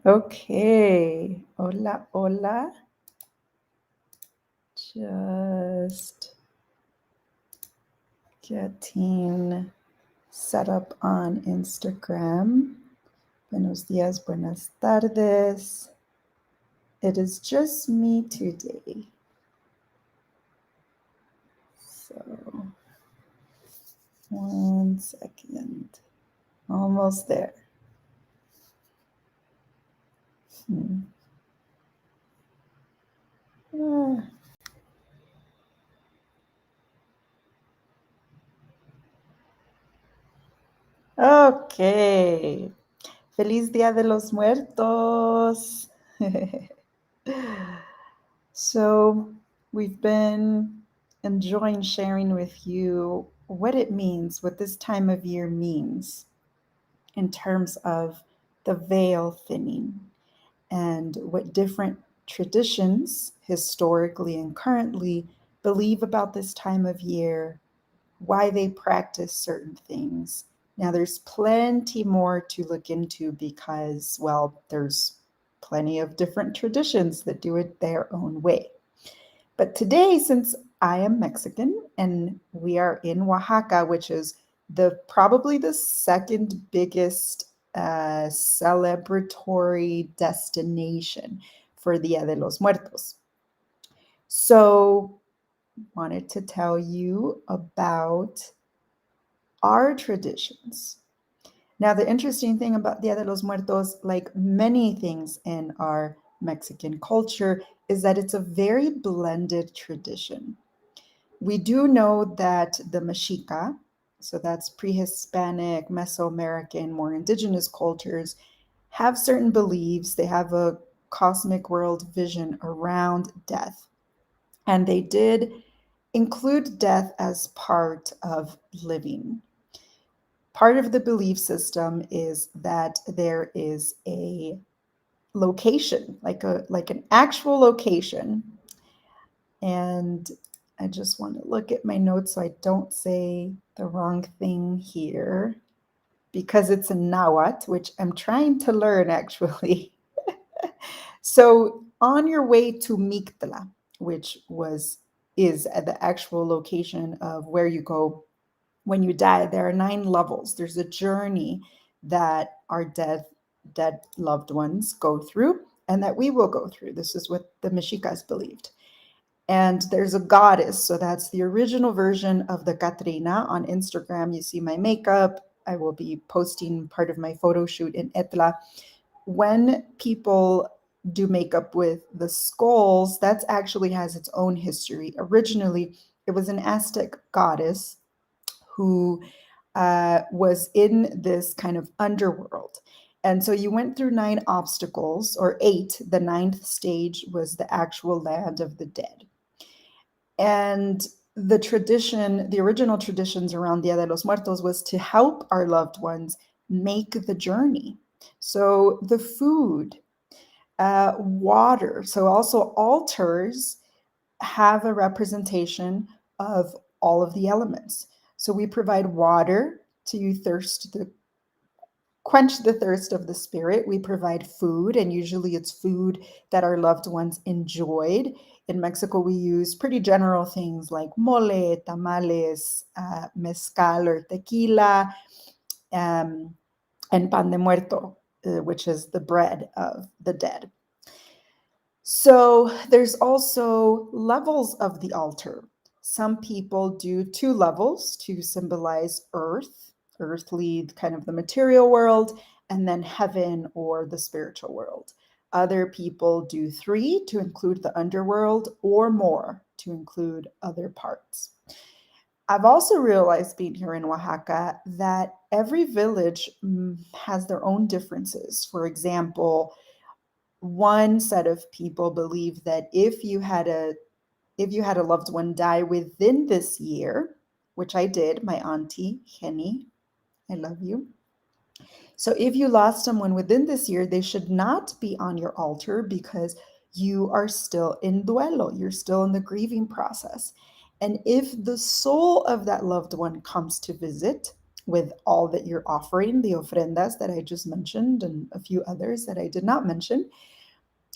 Okay. Hola, hola. Just getting set up on Instagram. Buenos días, buenas tardes. It is just me today. So, 1 second. Almost there. Hmm. Ah. Okay. Feliz Día de los Muertos. So, we've been enjoying sharing with you what it means, what this time of year means in terms of the veil thinning and what different traditions, historically and currently, believe about this time of year, why they practice certain things. Now, there's plenty more to look into because, well, there's plenty of different traditions that do it their own way. But today, since I am Mexican and we are in Oaxaca, which is probably the second biggest celebratory destination for Dia de los Muertos. So, wanted to tell you about our traditions. Now, the interesting thing about Dia de los Muertos, like many things in our Mexican culture, is that it's a very blended tradition. We do know that the Mexica, so that's pre Hispanic, Mesoamerican, more indigenous cultures, have certain beliefs. They have a cosmic world vision around death. And they did include death as part of living. Part of the belief system is that there is a location, like an actual location. And I just want to look at my notes so I don't say the wrong thing here because it's in Nahuatl, which I'm trying to learn actually. So on your way to Mictla, which is at the actual location of where you go when you die, there are 9 levels. There's a journey that our dead loved ones go through and that we will go through. This is what the Mexicas believed. And there's a goddess. So that's the original version of the Catrina. On Instagram, you see my makeup. I will be posting part of my photo shoot in Etla. When people do makeup with the skulls, that actually has its own history. Originally, it was an Aztec goddess who was in this kind of underworld. And so you went through 9 obstacles, or 8. The ninth stage was the actual land of the dead. And the original traditions around Dia de los Muertos was to help our loved ones make the journey. So the food, water, so also altars have a representation of all of the elements. So we provide water to quench the thirst of the spirit. We provide food, and usually it's food that our loved ones enjoyed. In Mexico, we use pretty general things like mole, tamales, mezcal or tequila, um, and pan de muerto, which is the bread of the dead. So there's also levels of the altar. Some people do 2 levels to symbolize earth, earthly, kind of the material world, and then heaven or the spiritual world. Other people do 3 to include the underworld, or more to include other parts. I've also realized being here in Oaxaca that every village has their own differences. For example, one set of people believe that if you had a loved one die within this year, which I did, my auntie Henny, I love you. So if you lost someone within this year, they should not be on your altar because you are still in duelo, you're still in the grieving process. And if the soul of that loved one comes to visit, with all that you're offering, the ofrendas that I just mentioned and a few others that I did not mention,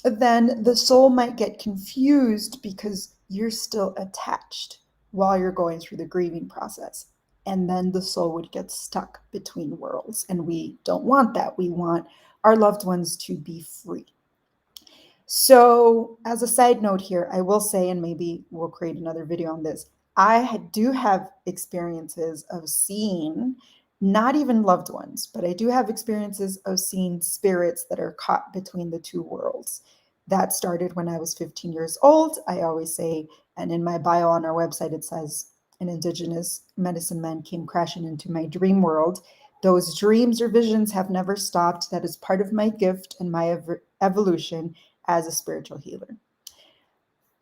then the soul might get confused because you're still attached while you're going through the grieving process. And then the soul would get stuck between worlds. And we don't want that. We want our loved ones to be free. So, as a side note here, I will say, and maybe we'll create another video on this, I do have experiences of seeing not even loved ones, but I do have experiences of seeing spirits that are caught between the two worlds. That started when I was 15 years old. I always say, and in my bio on our website, it says, an indigenous medicine man came crashing into my dream world. Those dreams or visions have never stopped. That is part of my gift and my evolution as a spiritual healer.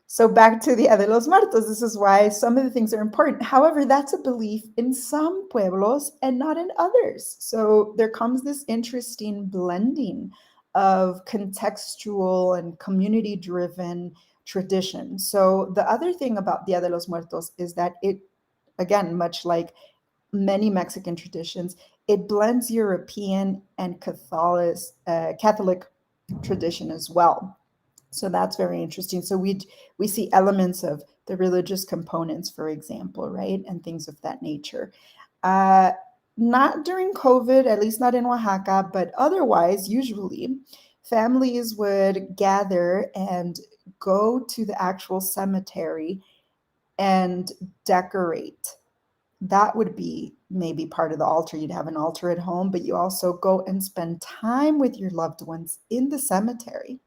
So back to the Dia de los Muertos, this is why some of the things are important. However, that's a belief in some pueblos and not in others. So there comes this interesting blending of contextual and community-driven tradition. So the other thing about Dia de los Muertos is that it, again, much like many Mexican traditions, it blends European and Catholic tradition as well. So that's very interesting. So we see elements of the religious components, for example, right, and things of that nature. Uh, Not during COVID, at least not in Oaxaca, but otherwise, usually, families would gather and go to the actual cemetery and decorate. That would be maybe part of the altar. You'd have an altar at home, but you also go and spend time with your loved ones in the cemetery.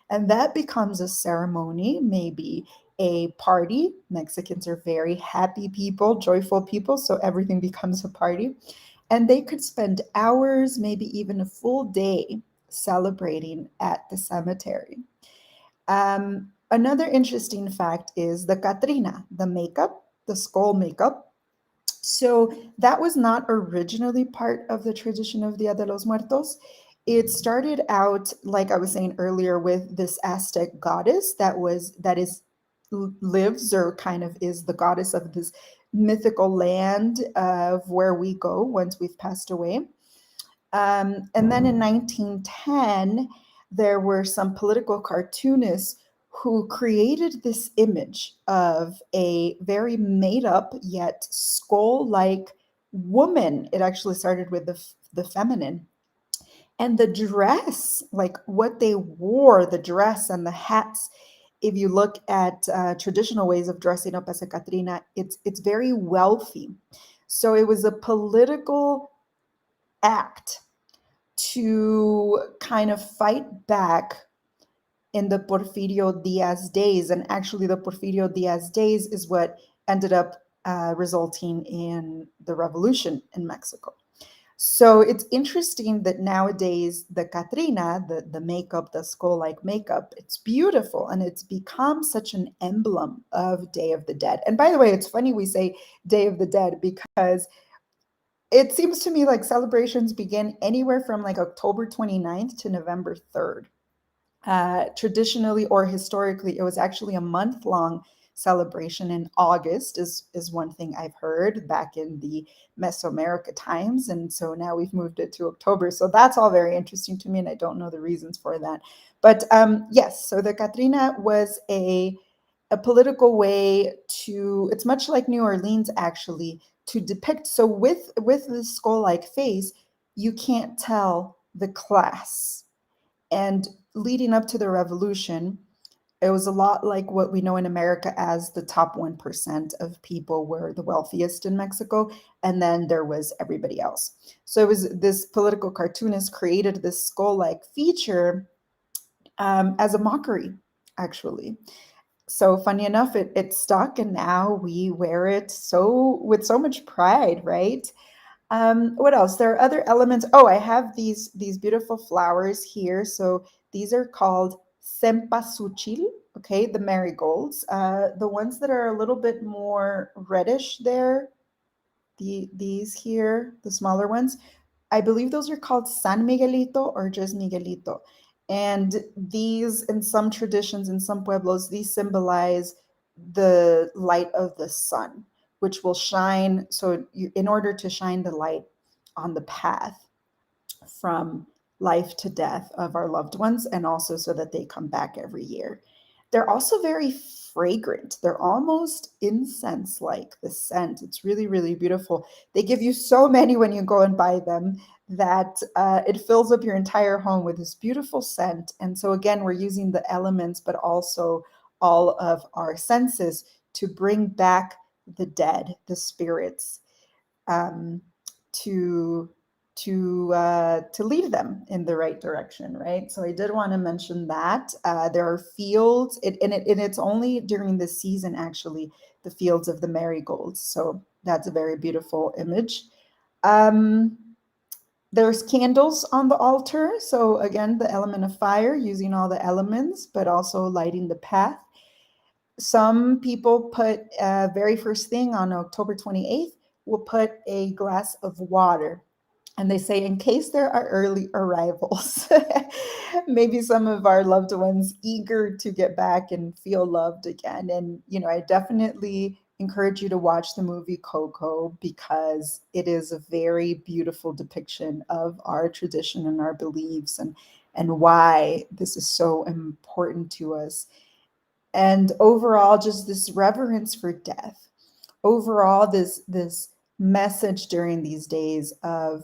And that becomes a ceremony, maybe a party. Mexicans are very happy people, joyful people, so everything becomes a party. And they could spend hours, maybe even a full day celebrating at the cemetery. Another interesting fact is the Catrina, the makeup, the skull makeup. So that was not originally part of the tradition of Dia de los Muertos. It started out, like I was saying earlier, with this Aztec goddess that is lives or kind of is the goddess of this mythical land of where we go once we've passed away. And then in 1910, there were some political cartoonists who created this image of a very made up yet skull like woman. It actually started with the feminine. And the dress, like what they wore, the dress and the hats, if you look at traditional ways of dressing up as a Catrina, it's very wealthy. So it was a political act to kind of fight back in the Porfirio Diaz days. And actually, the Porfirio Diaz days is what ended up resulting in the revolution in Mexico. So it's interesting that nowadays the Catrina, the makeup, the skull like makeup, it's beautiful and it's become such an emblem of Day of the Dead. And by the way, it's funny we say Day of the Dead because it seems to me like celebrations begin anywhere from like October 29th to November 3rd. Traditionally or historically, it was actually a month-long celebration in August, is one thing I've heard back in the Mesoamerica times. And so now we've moved it to October. So that's all very interesting to me, and I don't know the reasons for that. But yes, so the Catrina was a political way to, it's much like New Orleans actually, to depict. So with the skull-like face, you can't tell the class. And leading up to the revolution, it was a lot like what we know in America as the top 1% of people were the wealthiest in Mexico, and then there was everybody else. So it was this political cartoonist created this skull-like feature as a mockery, actually. So funny enough, it stuck, and now we wear it so with so much pride, right? What else? There are other elements. Oh, I have these beautiful flowers here. So these are called cempasúchil, okay, the marigolds. The ones that are a little bit more reddish there, these here, the smaller ones, I believe those are called San Miguelito or just Miguelito. And these, in some traditions, in some pueblos, these symbolize the light of the sun, which will shine. So in order to shine the light, on the path from life to death of our loved ones, and also so that they come back every year. They're also very fragrant. They're almost incense like, the scent. It's really, really beautiful. They give you so many when you go and buy them that it fills up your entire home with this beautiful scent. And so, again, we're using the elements, but also all of our senses to bring back the dead, the spirits, um, to to lead them in the right direction, right? So I did want to mention that there are fields, and it's only during the season, actually, the fields of the marigolds. So that's a very beautiful image. Um, there's candles on the altar. So again, the element of fire, using all the elements, but also lighting the path. Some people put very first thing on October 28th, will put a glass of water. And they say, in case there are early arrivals, maybe some of our loved ones eager to get back and feel loved again. And, I definitely encourage you to watch the movie Coco, because it is a very beautiful depiction of our tradition and our beliefs, and why this is so important to us. And overall, just this reverence for death. Overall, this message during these days of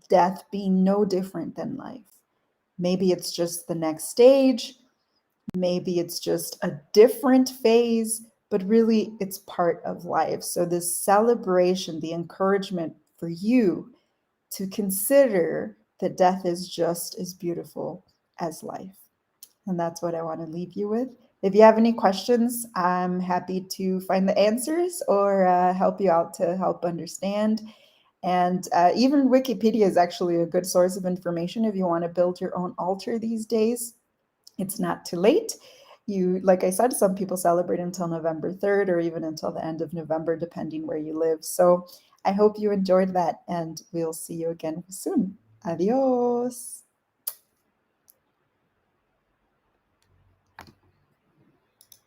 death being no different than life. Maybe it's just the next stage, maybe it's just a different phase, but really it's part of life. So, this celebration, the encouragement for you to consider that death is just as beautiful as life. And that's what I want to leave you with. If you have any questions, I'm happy to find the answers, or help you out to help understand. And even Wikipedia is actually a good source of information if you want to build your own altar these days. It's not too late. Like I said, some people celebrate until November 3rd, or even until the end of November, depending where you live. So I hope you enjoyed that, and we'll see you again soon. Adios.